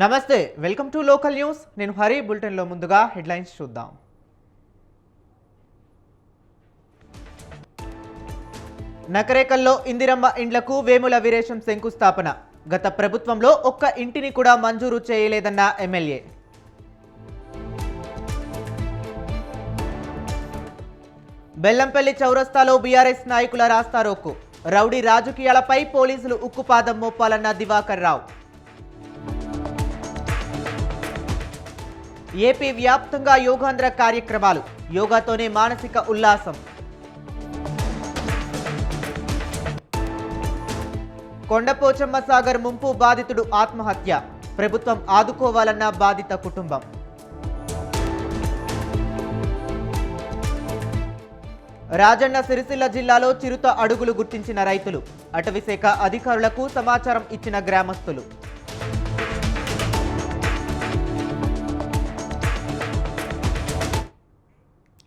నమస్తే, welcome to local news. నేను హరి. బులెటిన్లో ముందుగా హెడ్లైన్స్ చూద్దాం. నకరేకల్లో ఇందిరమ్మ ఇండ్లకు వేముల వీరేశం శంకుస్థాపన. గత ప్రభుత్వంలో ఒక్క ఇంటిని కూడా మంజూరు చేయలేదన్న ఎమ్మెల్యే. బెల్లంపల్లి చౌరస్తాలో బీఆర్ఎస్ నాయకుల రాస్తారోకు. రౌడీ రాజకీయాలపై పోలీసులు ఉక్కుపాదం మోపాలన్న దివాకర్ రావు. ఏపీ వ్యాప్తంగా యోగాంధ్ర కార్యక్రమాలు. యోగాతోనే మానసిక ఉల్లాసం. కొండపోచమ్మ సాగర్ ముంపు బాధితుడు ఆత్మహత్య. ప్రభుత్వం ఆదుకోవాలన్న బాధిత కుటుంబం. రాజన్న సిరిసిల్ల జిల్లాలో చిరుత అడుగులు గుర్తించిన రైతులు. అటవీశాఖ అధికారులకు సమాచారం ఇచ్చిన గ్రామస్తులు.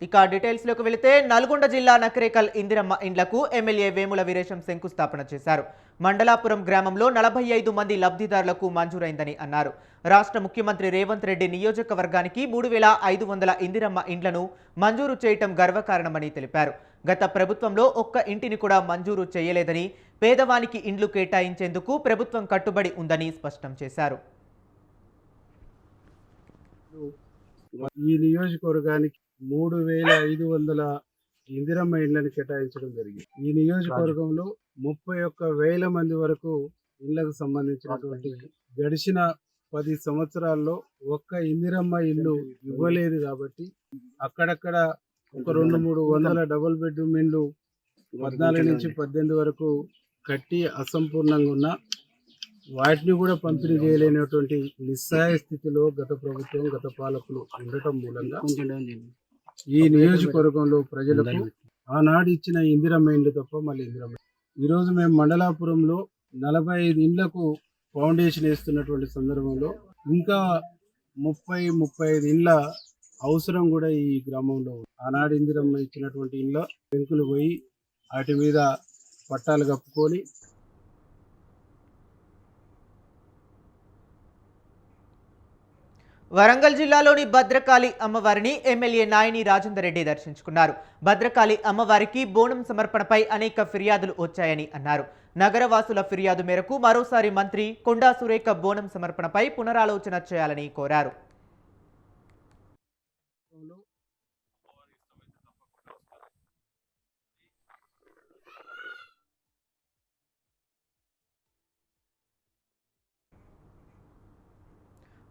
ఇక డీటెయిల్స్లోకి వెళితే నల్గొండ జిల్లా నకరేకల్ ఇందిరమ్మ ఇండ్లకు ఎమ్మెల్యే వేముల వీరేశం శంకుస్థాపన చేశారు. మండలాపురం గ్రామంలో 45 మంది లబ్ధిదారులకు మంజూరైందని అన్నారు. రాష్ట్ర ముఖ్యమంత్రి రేవంత్ రెడ్డి నియోజకవర్గానికి 3500 ఇందిరమ్మ ఇండ్లను మంజూరు చేయటం గర్వకారణమని తెలిపారు. గత ప్రభుత్వంలో ఒక్క ఇంటిని కూడా మంజూరు చేయలేదని, పేదవానికి ఇండ్లు కేటాయించేందుకు ప్రభుత్వం కట్టుబడి ఉందని స్పష్టం చేశారు. ఈ నియోజకవర్గానికి 3500 ఇందిరమ్మ ఇండ్లను కేటాయించడం జరిగింది. ఈ నియోజకవర్గంలో 31,000 మంది వరకు ఇళ్లకు సంబంధించినటువంటి గడిచిన 10 సంవత్సరాల్లో ఒక్క ఇందిరమ్మ ఇల్లు ఇవ్వలేదు. కాబట్టి అక్కడక్కడ ఒక 200-300 డబుల్ బెడ్రూమ్ ఇండ్లు 14 నుంచి 18 వరకు కట్టి అసంపూర్ణంగా ఉన్న వాటిని కూడా పంపిణీ చేయలేనటువంటి నిస్సహాయ స్థితిలో గత ప్రభుత్వం, గత పాలకులు ఉండటం మూలంగా ఈ నియోజకవర్గంలో ప్రజలకు ఆనాడు ఇచ్చిన ఇందిరమ్మ ఇండ్లు తప్ప మళ్ళీ ఇందిరమ్మ. ఈరోజు మేము మండలాపురంలో 45 ఇండ్లకు ఫౌండేషన్ వేస్తున్నటువంటి సందర్భంలో ఇంకా 30-35 ఇండ్ల అవసరం కూడా ఈ గ్రామంలో. ఆనాడు ఇందిరమ్మ ఇచ్చినటువంటి ఇండ్ల పెంకులు పోయి వాటి మీద పట్టాలు కప్పుకొని వరంగల్ జిల్లాలోని భద్రకాళి అమ్మవారిని ఎమ్మెల్యే నాయని రాజేందర్ రెడ్డి దర్శించుకున్నారు. భద్రకాళి అమ్మవారికి బోనం సమర్పణపై అనేక ఫిర్యాదులు వచ్చాయని అన్నారు. నగరవాసుల ఫిర్యాదు మేరకు మరోసారి మంత్రి కొండా సురేఖ బోనం సమర్పణపై పునరాలోచన చేయాలని కోరారు.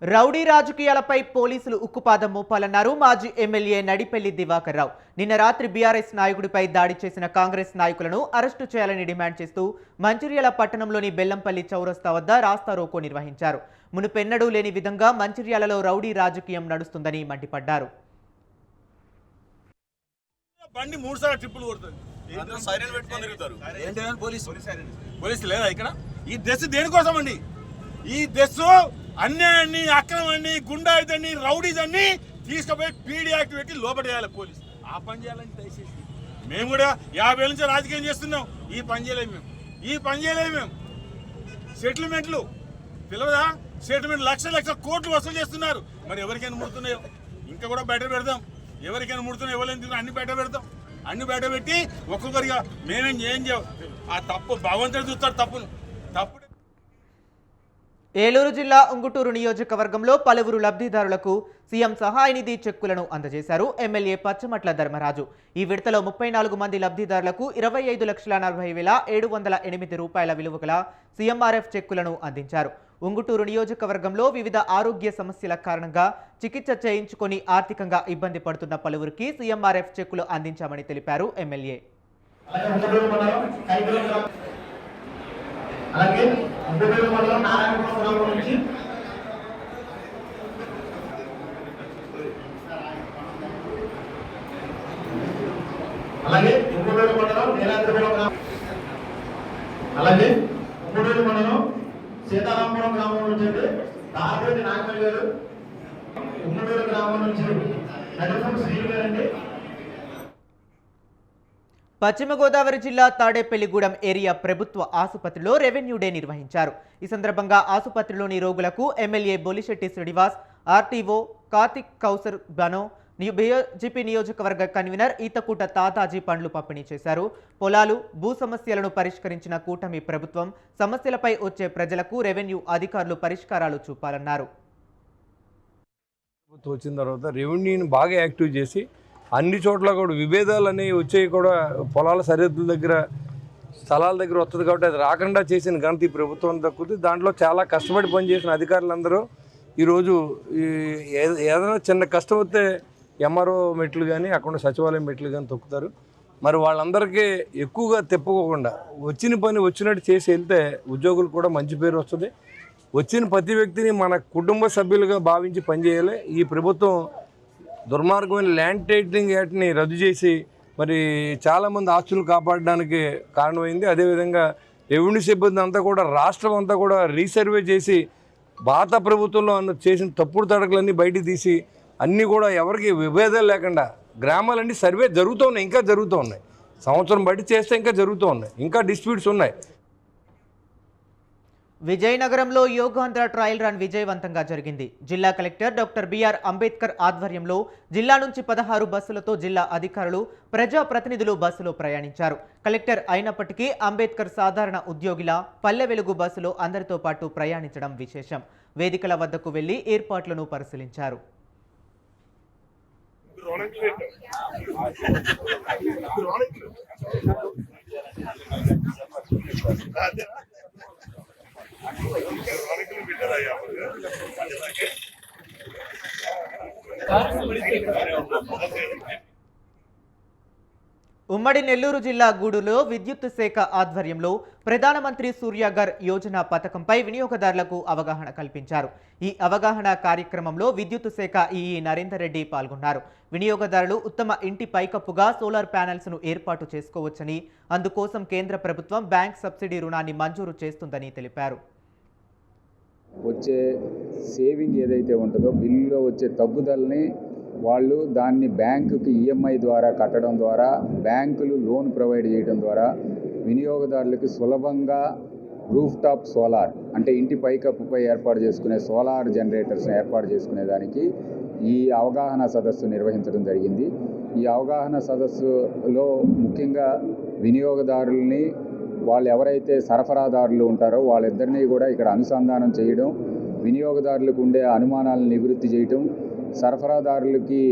రౌడీ రాజకీయాలపై పోలీసులు ఉక్కుపాదం మోపాలన్నారు మాజీ ఎమ్మెల్యే నడిపెల్లి దివాకర్ రావు. నిన్న రాత్రి బీఆర్ఎస్ నాయకుడిపై దాడి చేసిన కాంగ్రెస్ నాయకులను అరెస్టు చేయాలని డిమాండ్ చేస్తూ మంచిర్యాల పట్టణంలోని బెల్లంపల్లి చౌరస్తా వద్ద రాస్తారోకో నిర్వహించారు. మునుపెన్నడూ లేని విధంగా మంచిర్యాలలో రౌడీ రాజకీయం నడుస్తుందని మండిపడ్డారు. అన్యాయాన్ని, అక్రమాన్ని, గుండాయిదాన్ని, రౌడీజన్ని తీసుకుపోయి పీడీ యాక్ట్ పెట్టి లోపడేయాలి పోలీసు. ఆ పని చేయాలని దయచేసి మేము కూడా 50 ఏళ్ళ నుంచి రాజకీయం చేస్తున్నాం. ఈ పని చేయలేము మేము. సెటిల్మెంట్లు పిలవదా? సెటిల్మెంట్ లక్షల కోట్లు వసూలు చేస్తున్నారు. మరి ఎవరికైనా ముడుతున్నాయో ఇంకా కూడా బయట పెడదాం. ఎవరికైనా ముడుతున్నాయో ఎవరైనా అన్ని బయట పెడతాం. అన్ని బయట పెట్టి ఒక్కొక్కరిగా మేమేం చేయం. ఆ తప్పు భగవంతుడు చూస్తాడు. తప్పు ఏలూరు జిల్లా ఉంగుటూరు నియోజకవర్గంలో పలువురు లబ్ధిదారులకు సీఎం సహాయ నిధి చెక్కులను అందజేశారు ఎమ్మెల్యే పచ్చమట్ల ధర్మరాజు. ఈ విడతలో 34 మంది లబ్ధిదారులకు 25,40,708 రూపాయల విలువ గల సీఎంఆర్ఎఫ్ చెక్కులను అందించారు. ఉంగుటూరు నియోజకవర్గంలో వివిధ ఆరోగ్య సమస్యల కారణంగా చికిత్స చేయించుకొని ఆర్థికంగా ఇబ్బంది పడుతున్న పలువురికి సీఎంఆర్ఎఫ్ చెక్కులు అందించామని తెలిపారు ఎమ్మెల్యే. అలాగే అంబేద్కర్ మండలం నారాయణపురం నుంచి అలాగే ఉమ్మడూరు మండలం నీలాద్రిపురం గ్రామం అలాగే ఉమ్మడూరు మండలం సీతారాంపురం గ్రామం నుంచి తారపేటి నాగమల్లి గారు, ఉమ్మడూరు గ్రామం నుంచి నడిపూడి శ్రీలు గారండి. పశ్చిమ గోదావరి జిల్లా తాడేపల్లిగూడెం ఏరియా ప్రభుత్వ ఆసుపత్రిలో రెవెన్యూ డే నిర్వహించారు. ఈ సందర్భంగా ఆసుపత్రిలోని రోగులకు MLA Bolisetti Srinivas, RTO Karthik Kausar Bano, BJP నియోజకవర్గ కన్వీనర్ ఈతకూట తాతాజీ పండ్లు పంపిణీ చేశారు. పొలాలు, భూ సమస్యలను పరిష్కరించిన కూటమి ప్రభుత్వం సమస్యలపై వచ్చే ప్రజలకు రెవెన్యూ అధికారులు పరిష్కారాలు చూపాలన్నారు. వచ్చిన తర్వాత రెవెన్యూని బాగా యాక్టివ్ చేసి అన్ని చోట్ల కూడా విభేదాలు అనేవి వచ్చేవి కూడా పొలాల సరిహద్దుల దగ్గర స్థలాల దగ్గర వస్తుంది కాబట్టి అది రాకుండా చేసిన ఘనత ఈ ప్రభుత్వం దక్కుతుంది. దాంట్లో చాలా కష్టపడి పనిచేసిన అధికారులందరూ ఈరోజు ఏదైనా చిన్న కష్టం వస్తే ఎంఆర్ఓ మెట్లు కానీ అక్కడ సచివాలయం మెట్లు కానీ తొక్కుతారు. మరి వాళ్ళందరికీ ఎక్కువగా తిప్పుకోకుండా వచ్చిన పని వచ్చినట్టు చేసి వెళ్తే ఉద్యోగులు కూడా మంచి పేరు వస్తుంది. వచ్చిన ప్రతి వ్యక్తిని మన కుటుంబ సభ్యులుగా భావించి పనిచేయాలి. ఈ ప్రభుత్వం దుర్మార్గమైన ల్యాండ్ టైటిలింగ్ యాక్ట్ని రద్దు చేసి మరి చాలామంది ఆస్తులు కాపాడడానికి కారణమైంది. అదేవిధంగా రెవెన్యూ సిబ్బంది అంతా కూడా రాష్ట్రం అంతా కూడా రీసర్వే చేసి భారత ప్రభుత్వంలో చేసిన తప్పుడు తడకలన్నీ బయటికి తీసి అన్నీ కూడా ఎవరికి విభేదాలు లేకుండా గ్రామాలన్నీ సర్వే జరుగుతూ ఉన్నాయి, ఇంకా జరుగుతూ ఉన్నాయి. సంవత్సరం బట్టి చేస్తే ఇంకా జరుగుతూ ఉన్నాయి, ఇంకా డిస్ప్యూట్స్ ఉన్నాయి. విజయనగరంలో యోగాంధ్ర ట్రయల్ రన్ విజయవంతంగా జరిగింది. జిల్లా కలెక్టర్ డాక్టర్ బిఆర్ అంబేద్కర్ ఆధ్వర్యంలో జిల్లా నుంచి 16 బస్సులతో జిల్లా అధికారులు, ప్రజాప్రతినిధులు బస్సులో ప్రయాణించారు. కలెక్టర్ అయినప్పటికీ అంబేద్కర్ సాధారణ ఉద్యోగిలా పల్లె వెలుగు బస్సులో అందరితో పాటు ప్రయాణించడం విశేషం. వేదికల వద్దకు వెళ్లి ఏర్పాట్లను పరిశీలించారు. ఉమ్మడి నెల్లూరు జిల్లా గూడూరులో విద్యుత్ శాఖ ఆధ్వర్యంలో ప్రధానమంత్రి సూర్యఘర్ యోజన పథకంపై వినియోగదారులకు అవగాహన కల్పించారు. ఈ అవగాహన కార్యక్రమంలో విద్యుత్ శాఖ ఈఈ నరేందర్ రెడ్డి పాల్గొన్నారు. వినియోగదారులు ఉత్తమ ఇంటి పైకప్పుగా సోలార్ ప్యానెల్స్ను ఏర్పాటు చేసుకోవచ్చని, అందుకోసం కేంద్ర ప్రభుత్వం బ్యాంక్ సబ్సిడీ రుణాన్ని మంజూరు చేస్తుందని తెలిపారు. వచ్చే సేవింగ్ ఏదైతే ఉంటుందో బిల్లులో వచ్చే తగ్గుదలని వాళ్ళు దాన్ని బ్యాంకుకి ఈఎంఐ ద్వారా కట్టడం ద్వారా, బ్యాంకులు లోన్ ప్రొవైడ్ చేయడం ద్వారా వినియోగదారులకు సులభంగా రూఫ్ టాప్ సోలార్ అంటే ఇంటి పైకప్పుపై ఏర్పాటు చేసుకునే సోలార్ జనరేటర్స్ని ఏర్పాటు చేసుకునేదానికి ఈ అవగాహన సదస్సు నిర్వహించడం జరిగింది. ఈ అవగాహన సదస్సులో ముఖ్యంగా వినియోగదారుల్ని, వాళ్ళు ఎవరైతే సరఫరాదారులు ఉంటారో వాళ్ళిద్దరినీ కూడా ఇక్కడ అనుసంధానం చేయడం, వినియోగదారులకు ఉండే అనుమానాలను నివృత్తి చేయడం, సరఫరాదారులకి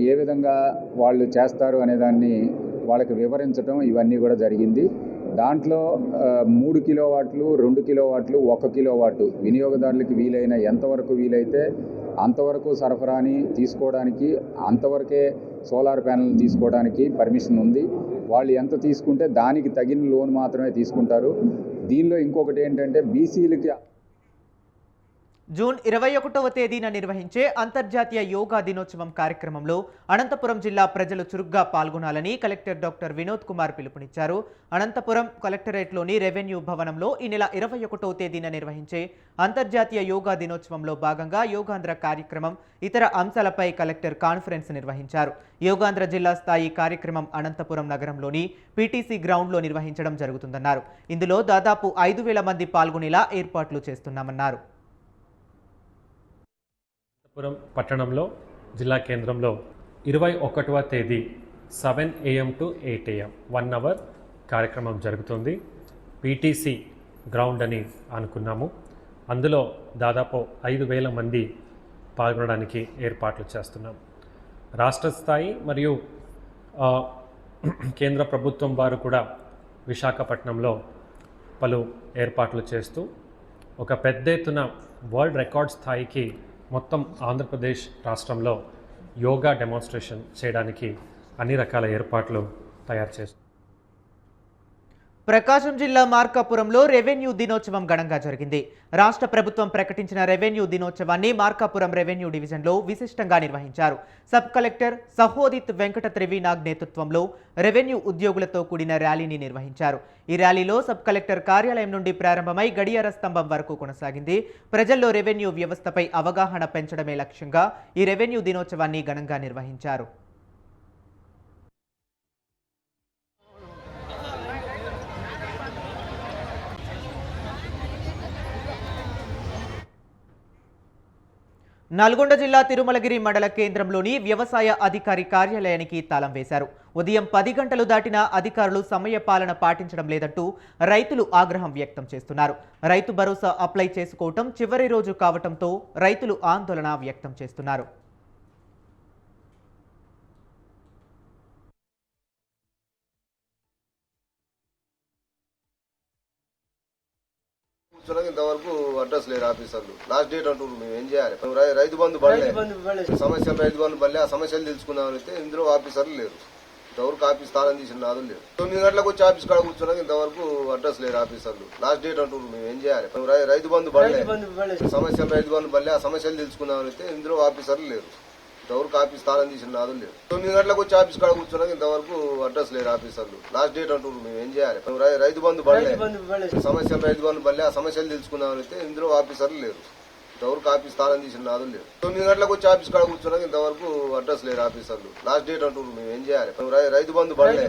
ఏ విధంగా వాళ్ళు చేస్తారు అనేదాన్ని వాళ్ళకి వివరించడం, ఇవన్నీ కూడా జరిగింది. దాంట్లో 3 కిలోవాట్లు, 2 కిలోవాట్లు, 1 కిలోవాటు వినియోగదారులకి వీలైన ఎంతవరకు వీలైతే అంతవరకు సరఫరాని తీసుకోవడానికి, అంతవరకే సోలార్ ప్యానెల్ తీసుకోవడానికి పర్మిషన్ ఉంది. వాళ్ళు ఎంత తీసుకుంటే దానికి తగిన లోన్ మాత్రమే తీసుకుంటారు. దీనిలో ఇంకొకటి ఏంటంటే బీసీలకి జూన్ 21వ తేదీన నిర్వహించే అంతర్జాతీయ యోగా దినోత్సవం కార్యక్రమంలో అనంతపురం జిల్లా ప్రజలు చురుగ్గా పాల్గొనాలని కలెక్టర్ డాక్టర్ వినోద్ కుమార్ పిలుపునిచ్చారు. అనంతపురం కలెక్టరేట్లోని రెవెన్యూ భవనంలో ఈ నెల 21వ తేదీన నిర్వహించే అంతర్జాతీయ యోగా దినోత్సవంలో భాగంగా యోగాంధ్ర కార్యక్రమం, ఇతర అంశాలపై కలెక్టర్ కాన్ఫరెన్స్ నిర్వహించారు. యోగాంధ్ర జిల్లా స్థాయి కార్యక్రమం అనంతపురం నగరంలోని పీటీసీ గ్రౌండ్లో నిర్వహించడం జరుగుతుందన్నారు. ఇందులో దాదాపు 5,000 మంది పాల్గొనేలా ఏర్పాట్లు చేస్తున్నామన్నారు. అనంతపురం పట్టణంలో జిల్లా కేంద్రంలో 21వ తేదీ 7 AM to 8 AM 1 అవర్ కార్యక్రమం జరుగుతుంది. పీటీసీ గ్రౌండ్ అని అనుకున్నాము. అందులో దాదాపు 5,000 మంది పాల్గొనడానికి ఏర్పాట్లు చేస్తున్నాం. రాష్ట్ర స్థాయి మరియు కేంద్ర ప్రభుత్వం వారు కూడా విశాఖపట్నంలో పలు ఏర్పాట్లు చేస్తూ ఒక పెద్ద ఎత్తున వరల్డ్ రికార్డ్ స్థాయికి మొత్తం ఆంధ్రప్రదేశ్ రాష్ట్రంలో యోగా డెమాన్స్ట్రేషన్ చేయడానికి అన్ని రకాల ఏర్పాట్లు తయారు చేస్తారు. ప్రకాశం జిల్లా మార్కాపురంలో రెవెన్యూ దినోత్సవం ఘనంగా జరిగింది. రాష్ట్ర ప్రభుత్వం ప్రకటించిన రెవెన్యూ దినోత్సవాన్ని మార్కాపురం రెవెన్యూ డివిజన్లో విశిష్టంగా నిర్వహించారు. సబ్ కలెక్టర్ సహోదిత్ వెంకట త్రివినాగ్ నేతృత్వంలో రెవెన్యూ ఉద్యోగులతో కూడిన ర్యాలీని నిర్వహించారు. ఈ ర్యాలీలో సబ్ కలెక్టర్ కార్యాలయం నుండి ప్రారంభమై గడియార స్తంభం వరకు కొనసాగింది. ప్రజల్లో రెవెన్యూ వ్యవస్థపై అవగాహన పెంచడమే లక్ష్యంగా ఈ రెవెన్యూ దినోత్సవాన్ని ఘనంగా నిర్వహించారు. నల్గొండ జిల్లా తిరుమలగిరి మండల కేంద్రంలోని వ్యవసాయ అధికారి కార్యాలయానికి తాళం వేశారు. ఉదయం 10 గంటలు దాటినా అధికారులు సమయ పాలన పాటించడం లేదంటూ రైతులు ఆగ్రహం వ్యక్తం చేస్తున్నారు. రైతు భరోసా అప్లై చేసుకోవటం చివరి రోజు కావటంతో రైతులు ఆందోళన వ్యక్తం చేస్తున్నారు. ఇంతవరకు అడ్రస్ లేరు ఆఫీసర్లు. లాస్ట్ డేట్ అంటున్నారు. మేము ఏం చేయాలి? రైతు బంధు పడలే సమస్యలు, రైతు బంధు పడలే. ఆ సమస్యలు తెలుసుకున్నామని అయితే ఇందులో ఆఫీసర్లు లేరు. ఇంతవరకు ఆఫీస్ తాళం తీసిన నాదులు లేరు. 9 గంటలకు వచ్చి ఆఫీస్ కాడ కూర్చున్నాక ఇంతవరకు అడ్రస్ లేరు ఆఫీసర్లు. లాస్ట్ డేట్ అంటున్నారు. మేము ఏం చేయాలి? రైతు బంధు పడలే సమస్యలు, రైతు బంధు పడలే. ఆ సమస్యలు తెలుసుకున్నామని అయితే ఇందులో ఆఫీసర్లు లేరు. ఇంతవరకు ఆఫీస్ తాళం తీసిన నాదులు లేరు. 9 గంటలకు వచ్చి ఆఫీస్ కాడ కూర్చున్నాక ఇంతవరకు అడ్రస్ లేరు ఆఫీసర్లు. లాస్ట్ డేట్ అంటున్నారు. మేము ఏం చేయాలి? రైతు బంధు పడలే సమస్యలు, రైతు బంధు పడలే. ఆ సమస్యలు తెలుసుకున్నామని అయితే ఇందులో ఆఫీసర్లు లేరు. ఇంతవరకు ఆఫీస్ తాళం తీసిన నాదులు లేరు. 9 గంటలకు వచ్చి ఆఫీస్ కాడ కూర్చున్నాక ఇంతవరకు అడ్రస్ లేరు ఆఫీసర్లు. లాస్ట్ డేట్ అంటున్నారు. మేము ఏం చేయాలి? రైతు బంధు పడలే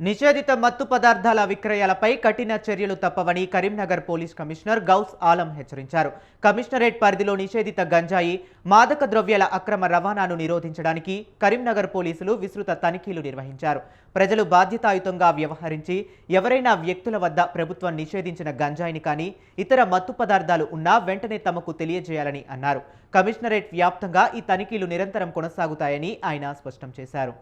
నిషేధిత మత్తు పదార్థాల విక్రయాలపై కఠిన చర్యలు తప్పవని కరీంనగర్ పోలీస్ కమిషనర్ గౌస్ ఆలం హెచ్చరించారు. కమిషనరేట్ పరిధిలో నిషేధిత గంజాయి, మాదక ద్రవ్యాల అక్రమ రవాణాను నిరోధించడానికి కరీంనగర్ పోలీసులు విస్తృత తనిఖీలు నిర్వహించారు. ప్రజలు బాధ్యతాయుతంగా వ్యవహరించి ఎవరైనా వ్యక్తుల వద్ద ప్రభుత్వం నిషేధించిన గంజాయిని కానీ ఇతర మత్తు పదార్థాలు ఉన్నా వెంటనే తమకు తెలియజేయాలని అన్నారు. కమిషనరేట్ వ్యాప్తంగా ఈ తనిఖీలు నిరంతరం కొనసాగుతాయని ఆయన స్పష్టం చేశారు.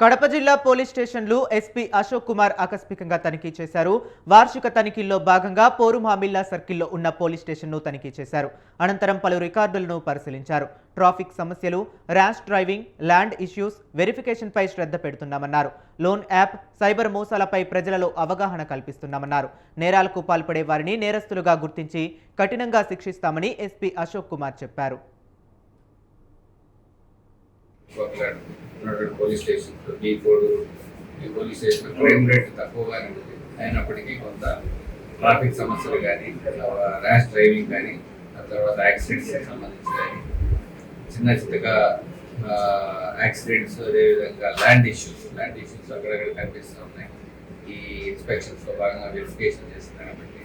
కడప జిల్లా పోలీస్ స్టేషన్లు ఎస్పీ అశోక్ కుమార్ ఆకస్మికంగా తనిఖీ చేశారు. వార్షిక తనిఖీల్లో భాగంగా పోరుమామిల్లా సర్కిల్లో ఉన్న పోలీస్ స్టేషన్ను తనిఖీ చేశారు. అనంతరం పలు రికార్డులను పరిశీలించారు. ట్రాఫిక్ సమస్యలు, ర్యాష్ డ్రైవింగ్, ల్యాండ్ ఇష్యూస్, వెరిఫికేషన్పై శ్రద్ధ పెడుతున్నామన్నారు. లోన్ యాప్, సైబర్ మోసాలపై ప్రజలలో అవగాహన కల్పిస్తున్నామన్నారు. నేరాలకు పాల్పడే వారిని నేరస్తులుగా గుర్తించి కఠినంగా శిక్షిస్తామని ఎస్పీ అశోక్ కుమార్ చెప్పారు. Police station police station crime rate తక్కువగానే ఉంది. అయినప్పటికీ కొంత ట్రాఫిక్ సమస్యలు కానీ, ర్యాష్ డ్రైవింగ్ కానీ, ఆ తర్వాత యాక్సిడెంట్స్ సంబంధించి కానీ, చిన్నగా యాక్సిడెంట్స్, అదేవిధంగా ల్యాండ్ ఇష్యూస్ అక్కడక్కడ కనిపిస్తూ ఉన్నాయి. ఈ ఇన్స్పెక్షన్స్లో భాగంగా వెరిఫికేషన్ చేస్తున్నారు కాబట్టి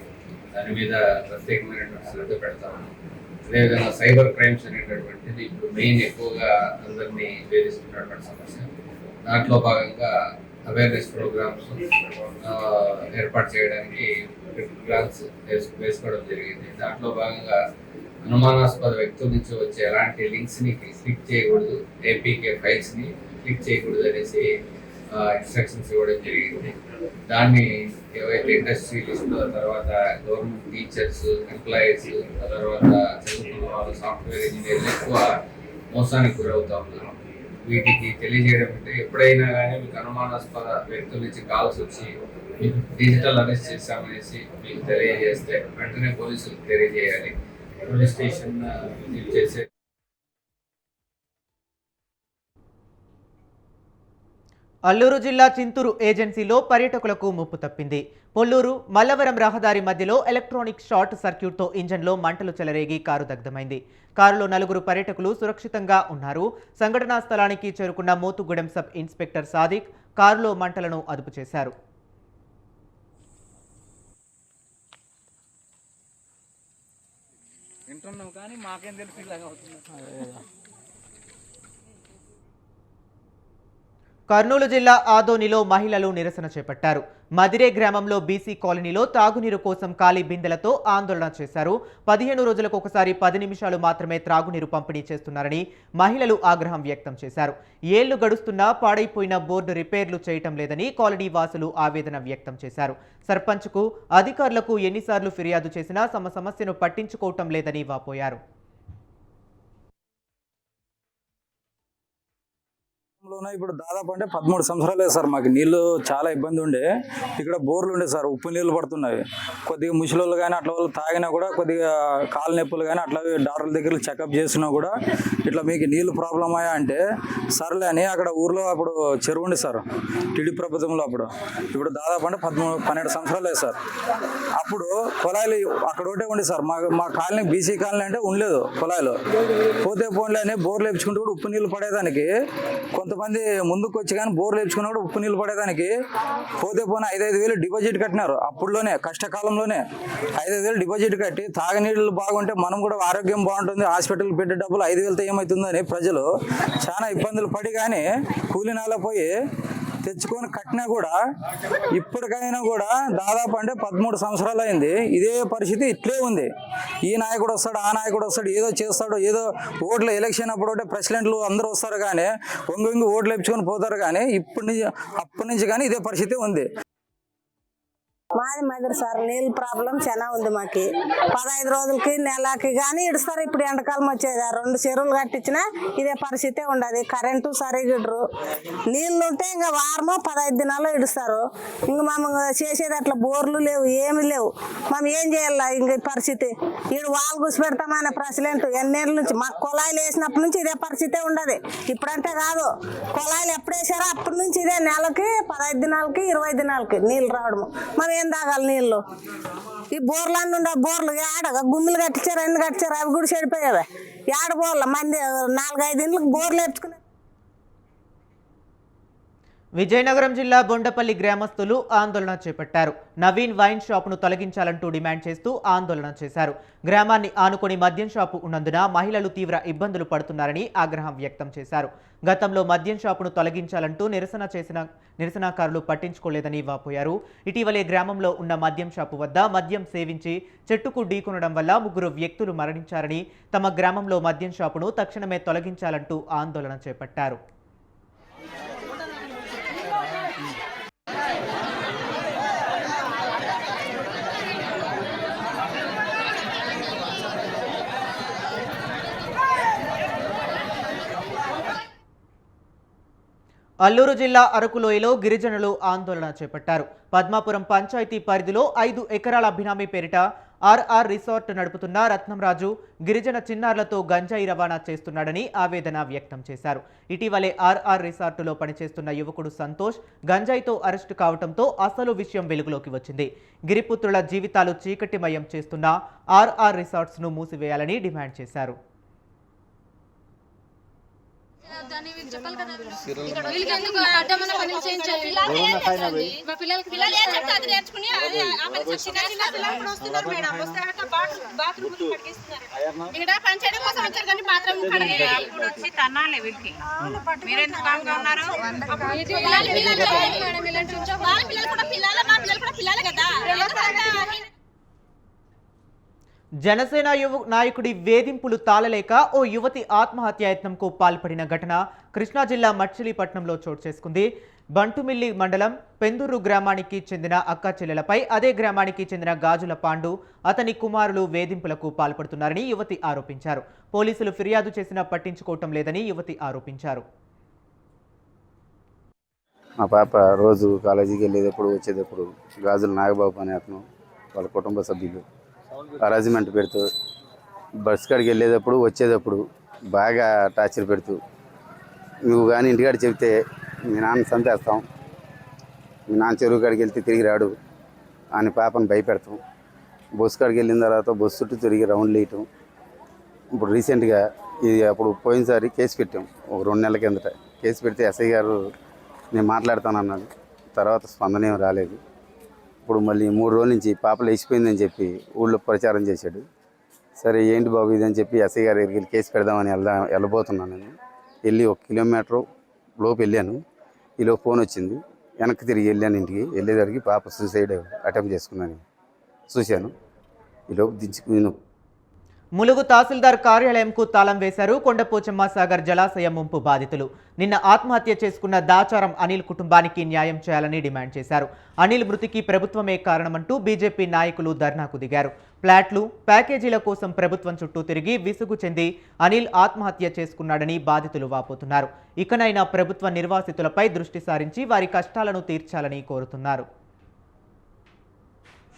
దాని మీద ప్రత్యేకమైన శ్రద్ధ పెడతాము. అదేవిధంగా సైబర్ క్రైమ్స్ అనేటటువంటిది ఇప్పుడు మెయిన్ ఎక్కువగా అందరినీ వేధిస్తున్నటువంటి సమస్య. దాంట్లో భాగంగా అవేర్నెస్ ప్రోగ్రామ్స్ ఏర్పాటు చేయడానికి ప్లాన్స్ వేసుకోవడం జరిగింది. దాంట్లో భాగంగా అనుమానాస్పద వ్యక్తుల నుంచి వచ్చే ఎలాంటి లింక్స్ని క్లిక్ చేయకూడదు, ఏపీకే ఫైల్స్ని క్లిక్ చేయకూడదు అనేసి ఇన్స్ట్రక్షన్స్ ఇవ్వడం జరిగింది. దాన్ని ఏవైతే ఇండస్ట్రియలిస్టులు, తర్వాత గవర్నమెంట్ టీచర్స్, ఎంప్లాయీస్, తర్వాత చదువుకున్న వాళ్ళు, సాఫ్ట్వేర్ ఇంజనీర్లు ఎక్కువ మోసానికి గురవుతా ఉన్నారు. వీటికి తెలియజేయడం అంటే ఎప్పుడైనా కానీ మీకు అనుమానాస్పద వ్యక్తుల నుంచి కాల్స్ వచ్చి మీకు డిజిటల్ అరెస్ట్ చేశామనేసి మీకు తెలియజేస్తే వెంటనే పోలీసులకు తెలియజేయాలి. పోలీస్ స్టేషన్ విజిట్ చేసే అల్లూరు జిల్లా చింతూరు ఏజెన్సీలో పర్యాటకులకు ముప్పు తప్పింది. పొల్లూరు మల్లవరం రహదారి మధ్యలో ఎలక్ట్రానిక్ షార్ట్ సర్క్యూట్తో ఇంజన్లో మంటలు చెలరేగి కారు దగ్ధమైంది. కారులో 4 పర్యాటకులు సురక్షితంగా ఉన్నారు. సంఘటనా స్థలానికి చేరుకున్న మోతుగూడెం సబ్ ఇన్స్పెక్టర్ సాదిక్ కారులో మంటలను అదుపు చేశారు. కర్నూలు జిల్లా ఆదోనిలో మహిళలు నిరసన చేపట్టారు. మదిరే గ్రామంలో బీసీ కాలనీలో తాగునీరు కోసం ఖాళీ బిందెలతో ఆందోళన చేశారు. 15 రోజులకు ఒకసారి 10 నిమిషాలు మాత్రమే త్రాగునీరు పంపిణీ చేస్తున్నారని మహిళలు ఆగ్రహం వ్యక్తం చేశారు. ఏళ్లు గడుస్తున్నా పాడైపోయిన బోర్డు రిపేర్లు చేయటం లేదని కాలనీ వాసులు ఆవేదన వ్యక్తం చేశారు. సర్పంచ్కు, అధికారులకు ఎన్నిసార్లు ఫిర్యాదు చేసినా తమ సమస్యను పట్టించుకోవటం లేదని వాపోయారు. గతంలోనే ఇప్పుడు దాదాపు అంటే 13 సంవత్సరాలే సార్ మాకు నీళ్లు చాలా ఇబ్బంది ఉండే. ఇక్కడ బోర్లు ఉండే సార్, ఉప్పు నీళ్లు పడుతున్నాయి. కొద్దిగా ముసలోళ్ళు కానీ అట్లా వాళ్ళు తాగినా కూడా కొద్దిగా కాలు నొప్పులు కానీ అట్లా డాక్టర్ల దగ్గర చెకప్ చేసినా కూడా ఇట్లా మీకు నీళ్లు ప్రాబ్లం అయ్యా అంటే సర్లే అని అక్కడ ఊర్లో అప్పుడు చెరువు ఉండే సార్ టీడీ ప్రభుత్వంలో. అప్పుడు ఇప్పుడు దాదాపు అంటే 12 సంవత్సరాలే సార్. అప్పుడు కుళాయిలు అక్కడ ఒకటే ఉండే సార్. మా కాలనీ బీసీ కాలనీ అంటే ఉండలేదు కుళాయిలు. పోతే పోన్లే అని బోర్లు వేపించుకుంటూ కూడా ఉప్పు నీళ్ళు పడేదానికి కొంతమంది ముందుకు వచ్చి కానీ బోర్లు వేపించుకున్నా కూడా ఉప్పు నీళ్ళు పడేదానికి పోతే పోనీ 5,000 డిపాజిట్ కట్టినారు. అప్పుడులోనే కష్టకాలంలోనే 5,000 డిపాజిట్ కట్టి తాగునీళ్ళు బాగుంటే మనం కూడా ఆరోగ్యం బాగుంటుంది, హాస్పిటల్ పెట్టే డబ్బులు 5,000తో ఏమవుతుందని ప్రజలు చాలా ఇబ్బందులు పడి కానీ కూలీనాల పోయి తెచ్చుకొని కట్టినా కూడా ఇప్పటికైనా కూడా దాదాపు అంటే 13 సంవత్సరాలు అయింది. ఇదే పరిస్థితి ఇట్లే ఉంది. ఈ నాయకుడు వస్తాడు, ఆ నాయకుడు వస్తాడు, ఏదో చేస్తాడు, ఏదో ఓట్లు ఎలక్షన్ అప్పుడు ఒకటే ప్రెసిడెంట్లు అందరూ వస్తారు కానీ వంగి ఓట్లు వేయించుకొని పోతారు కానీ అప్పటి నుంచి కానీ ఇదే పరిస్థితి ఉంది. మాది మధుర సార్, నీళ్ళు ప్రాబ్లం చాలా ఉంది మాకి. 15 రోజులకి నెలకి కానీ ఇడుస్తారు. ఇప్పుడు ఎండాకాలం వచ్చేది 2 చెరువులు కట్టించినా ఇదే పరిస్థితే ఉండదు. కరెంటు సరిగ్గా ఇడరు. నీళ్ళు ఉంటే ఇంకా వారమో 15 దినాల్లో ఇడుస్తారు. ఇంక మేము చేసేది అట్లా బోర్లు లేవు, ఏమి లేవు. మేము ఏం చేయాలి ఇంక ఈ పరిస్థితి? ఈడు వాళ్ళు కూసి పెడతామనే ప్రెసిడెంట్ ఎన్నేళ్ళ నుంచి మాకు కుళాయిలు వేసినప్పటి నుంచి ఇదే పరిస్థితే ఉండదు. ఇప్పుడంటే కాదు, కుళాయిలు ఎప్పుడు వేసారో అప్పటి నుంచి ఇదే నెలకి 15 దినాలకి 20 దినాలకి నీళ్ళు రావడము. మనం ఏం తాగాలి నీళ్ళు? ఈ బోర్లు అన్నీ ఉండే బోర్లు ఏడగా గుమ్మిలు కట్టించారు, ఎన్ని కట్టించారు, అవి కూడా చెడిపోయావే. ఏడ బోర్లు మంది 4-5 ఇండ్లకు బోర్లు వేపించుకునే. విజయనగరం జిల్లా బొండపల్లి గ్రామస్తులు ఆందోళన చేపట్టారు. నవీన్ వైన్ షాపును తొలగించాలంటూ డిమాండ్ చేస్తూ ఆందోళన చేశారు. గ్రామాన్ని ఆనుకొని మద్యం షాపు ఉన్నందున మహిళలు తీవ్ర ఇబ్బందులు పడుతున్నారని ఆగ్రహం వ్యక్తం చేశారు. గతంలో మద్యం షాపును తొలగించాలంటూ నిరసనకారులు పట్టించుకోలేదని వాపోయారు. ఇటీవలే గ్రామంలో ఉన్న మద్యం షాపు వద్ద మద్యం సేవించి చెట్టుకు ఢీకొనడం వల్ల 3 వ్యక్తులు మరణించారని, తమ గ్రామంలో మద్యం షాపును తక్షణమే తొలగించాలంటూ ఆందోళన చేపట్టారు. అల్లూరు జిల్లా అరకులోయలో గిరిజనులు ఆందోళన చేపట్టారు. పద్మాపురం పంచాయతీ పరిధిలో 5 ఎకరాల బినామీ పేరిట ఆర్ఆర్ రిసార్ట్ నడుపుతున్న రత్నంరాజు గిరిజన చిన్నారులతో గంజాయి రవాణా చేస్తున్నాడని ఆవేదన వ్యక్తం చేశారు. ఇటీవలే ఆర్ఆర్ రిసార్టులో పనిచేస్తున్న యువకుడు సంతోష్ గంజాయితో అరెస్టు కావడంతో అసలు విషయం వెలుగులోకి వచ్చింది. గిరిపుత్రుల జీవితాలు చీకటిమయం చేస్తున్న ఆర్ఆర్ రిసార్ట్స్ను మూసివేయాలని డిమాండ్ చేశారు. జనసేన నాయకుడి వేధింపులు తాళలేక ఓ యువతి ఆత్మహత్యాయత్నంకు పాల్పడిన ఘటన కృష్ణా జిల్లా మచిలీపట్నంలో చోటు చేసుకుంది. బంటుమిల్లి మండలం పెందూరు గ్రామానికి చెందిన అక్క చెల్లెలపై అదే గ్రామానికి చెందిన గాజుల పాండు అతని కుమారులు వేధింపులకు పాల్పడుతున్నారని యువతి ఆరోపించారు. పోలీసులు ఫిర్యాదు చేసినా పట్టించుకోవటం లేదని యువతి ఆరోపించారు. మా పాప రోజు కాలేజీకి వెళ్ళేటప్పుడు వచ్చేటప్పుడు గాజుల నాగబాబు అనే అతను వాళ్ళ కుటుంబ సభ్యులు అరేంజ్మెంట్ పెడుతూ బస్ కాడికి వెళ్ళేటప్పుడు వచ్చేటప్పుడు బాగా టార్చర్ పెడుతూ, నువ్వు కానీ ఇంటికాడ చెప్తే మీ నాన్న చంపేస్తాం, మీ నాన్న చెరువు కాడికి వెళ్తే తిరిగి రాడు అని పాపను భయపెడతాం. బస్సు కాడికి వెళ్ళిన తర్వాత బస్సు చుట్టూ తిరిగి రౌండ్లు వేయటం. ఇప్పుడు రీసెంట్గా ఇది అప్పుడు పోయినసారి కేసు పెట్టాం, ఒక 2 నెలల కిందట కేసు పెడితే ఎస్ఐ గారు నేను మాట్లాడతానన్నాడు. తర్వాత స్పందన ఏం రాలేదు. ఇప్పుడు మళ్ళీ 3 రోజుల నుంచి పాప లేచిపోయిందని చెప్పి ఊళ్ళో ప్రచారం చేశాడు. సరే ఏంటి బాబు ఇదని చెప్పి ఎస్ఐ గారి దగ్గరికి వెళ్ళి కేసు పెడదామని వెళ్ళబోతున్నాను. నేను వెళ్ళి 1 కిలోమీటర్ లోపు వెళ్ళాను. ఈలోపు ఫోన్ వచ్చింది. వెనక్కి తిరిగి వెళ్ళాను. ఇంటికి వెళ్ళేసరికి పాప సూసైడ్ అటెంప్ట్ చేసుకున్నాను చూశాను. ఈలోపు దించుకుని ములుగు తహసీల్దార్ కార్యాలయంకు తాళం వేశారు కొండపోచమ్మ సాగర్ జలాశయం ముంపు బాధితులు. నిన్న ఆత్మహత్య చేసుకున్న దాచారం అనిల్ కుటుంబానికి న్యాయం చేయాలని డిమాండ్ చేశారు. అనిల్ మృతికి ప్రభుత్వమే కారణమంటూ బీజేపీ నాయకులు ధర్నాకు దిగారు. ఫ్లాట్లు, ప్యాకేజీల కోసం ప్రభుత్వం చుట్టూ తిరిగి విసుగు చెంది అనిల్ ఆత్మహత్య చేసుకున్నాడని బాధితులు వాపోతున్నారు. ఇకనైనా ప్రభుత్వ నిర్వాసితులపై దృష్టి సారించి వారి కష్టాలను తీర్చాలని కోరుతున్నారు.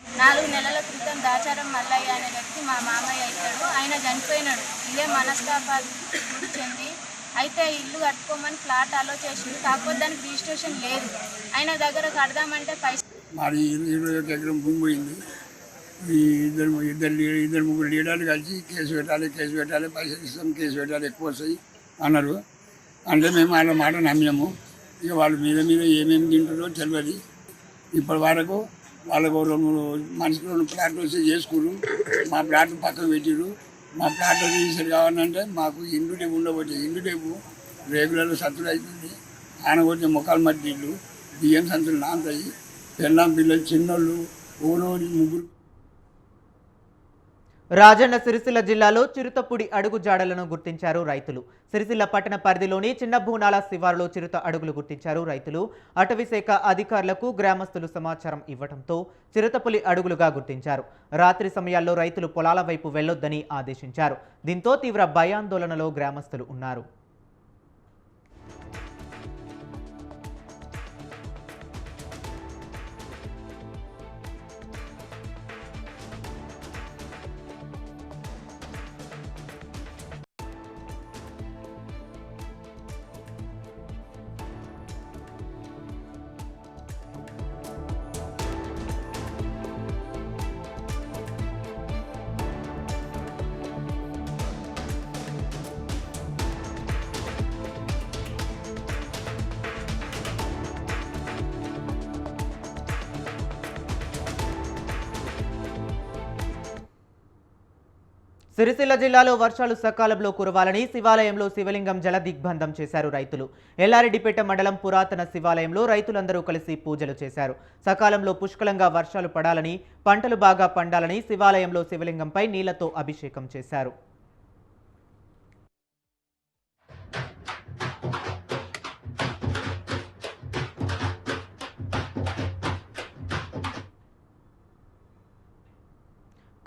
4 నెలల క్రితం దాచారం మల్లయ్య అనే వ్యక్తి మా మామయ్య అవుతాడు. ఆయన చనిపోయినాడు. ఇదే మనస్తాపాలు చెంది అయితే ఇల్లు కట్టుకోమని ఫ్లాట్ అలో చేసిండు. కాకపోతే దానికి రిజిస్ట్రేషన్ లేదు. ఆయన దగ్గర కడదామంటే పైసలు మాది 21 ఎకరం భూమి పోయింది. ఈ ఇద్దరు ముగ్గురు లీడర్లు కలిసి కేసు పెట్టాలి పైసలు ఇస్తాం, కేసు పెట్టాలి, ఎక్కువ వస్తాయి అన్నారు. అంటే మేము వాళ్ళ మాట నమ్మాము. ఇక వాళ్ళు మీద ఏమేమి తింటారో తెలియదు. ఇప్పటి వరకు వాళ్ళకు 2 మనిషికి 2 ప్లాట్లు వస్తే చేసుకున్నారు. మా ప్లాట్లు పక్కకు పెట్టిరు. మా ప్లాట్లు రిజిస్టర్ కావాలంటే మాకు ఇండు టేపు ఉండబోతే ఇండు టేపు రేగులలో సత్తులు అవుతుంది. ఆనకొచ్చే మొక్కలు మట్టి ఇల్లు బియ్యం సంచులు నాంతాయి. పెళ్ళాం పిల్లలు చిన్నోళ్ళు ఊరోని ముగ్గురు. రాజన్న సిరిసిల్ల జిల్లాలో చిరుతపుడి అడుగు జాడలను గుర్తించారు రైతులు. సిరిసిల్ల పట్టణ పరిధిలోని చిన్న బూనాల శివారులో చిరుత అడుగులు గుర్తించారు రైతులు. అటవీశాఖ అధికారులకు గ్రామస్తులు సమాచారం ఇవ్వడంతో చిరుతపులి అడుగులుగా గుర్తించారు. రాత్రి సమయాల్లో రైతులు పొలాల వైపు వెళ్లొద్దని ఆదేశించారు. దీంతో తీవ్ర భయాందోళనలో గ్రామస్తులు ఉన్నారు. సిరిసిల్ల జిల్లాలో వర్షాలు సకాలంలో కురవాలని శివాలయంలో శివలింగం జల దిగ్బంధం చేశారు రైతులు. ఎల్లారెడ్డిపేట మండలం పురాతన శివాలయంలో రైతులందరూ కలిసి పూజలు చేశారు. సకాలంలో పుష్కలంగా వర్షాలు పడాలని, పంటలు బాగా పండాలని శివాలయంలో శివలింగంపై నీళ్లతో అభిషేకం చేశారు.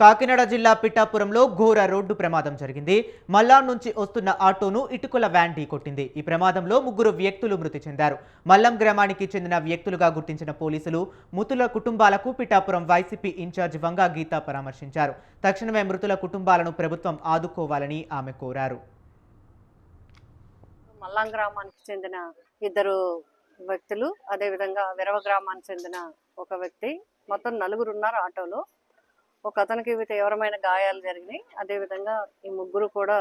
కాకినాడ జిల్లా పిఠాపురంలో ఘోర రోడ్డు ప్రమాదం జరిగింది. మల్లాం నుంచి వస్తున్న ఆటోను ఇటుకల వ్యాన్ ఢీకొట్టింది. ఈ ప్రమాదంలో 3 వ్యక్తులు మృతి చెందారు. మల్లం గ్రామానికి చెందిన వ్యక్తులుగా గుర్తించిన పోలీసులు మృతుల కుటుంబాలకు పిఠాపురం వైసీపీ ఇన్ఛార్జ్ వంగా గీత పరామర్శించారు. తక్షణమే మృతుల కుటుంబాలను ప్రభుత్వం ఆదుకోవాలని ఆమె కోరారు. మల్లం గ్రామానికి చెందిన 2 వ్యక్తులు, అదేవిధంగా విరవ గ్రామానికి చెందిన 1 వ్యక్తి, మొత్తం 4 ఉన్నారు ఆటోలో. ఒక అతనికి తీవ్రమైన గాయాలు జరిగినాయి. అదేవిధంగా ఈ 3 కూడా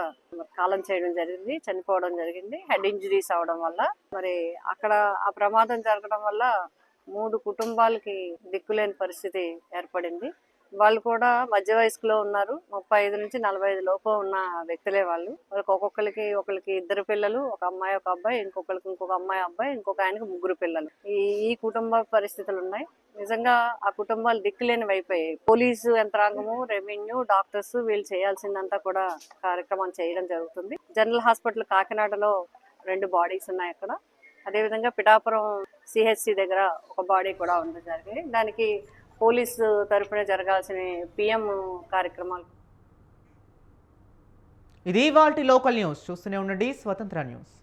కాలం చేయడం జరిగింది, చనిపోవడం జరిగింది హెడ్ ఇంజరీస్ అవడం వల్ల. మరి అక్కడ ఆ ప్రమాదం జరగడం వల్ల 3 కుటుంబాలకి దిక్కులేని పరిస్థితి ఏర్పడింది. వాళ్ళు కూడా మధ్య వయస్కులో ఉన్నారు. 35 నుంచి 45 లోపు ఉన్న వ్యక్తులే వాళ్ళు. వాళ్ళకి ఒకరికి 2 పిల్లలు, 1 అమ్మాయి 1 అబ్బాయి, ఇంకొక అమ్మాయి అబ్బాయి, ఇంకొక ఆయనకు 3 పిల్లలు. ఈ కుటుంబ పరిస్థితులు ఉన్నాయి. నిజంగా ఆ కుటుంబాలు దిక్కులేని అయిపోయాయి. పోలీసు యంత్రాంగము, రెవెన్యూ, డాక్టర్స్ వీళ్ళు చేయాల్సిందంతా కూడా కార్యక్రమం చేయడం జరుగుతుంది. జనరల్ హాస్పిటల్ కాకినాడలో 2 బాడీస్ ఉన్నాయి అక్కడ. అదేవిధంగా పిఠాపురం CHC దగ్గర 1 బాడీ కూడా ఉండడం జరిగింది. దానికి పోలీసు తరఫున జరగాల్సిన PM కార్యక్రమాలు. ఇది ఇవాల్టి లోకల్ న్యూస్. చూస్తూనే ఉండండి స్వతంత్ర న్యూస్.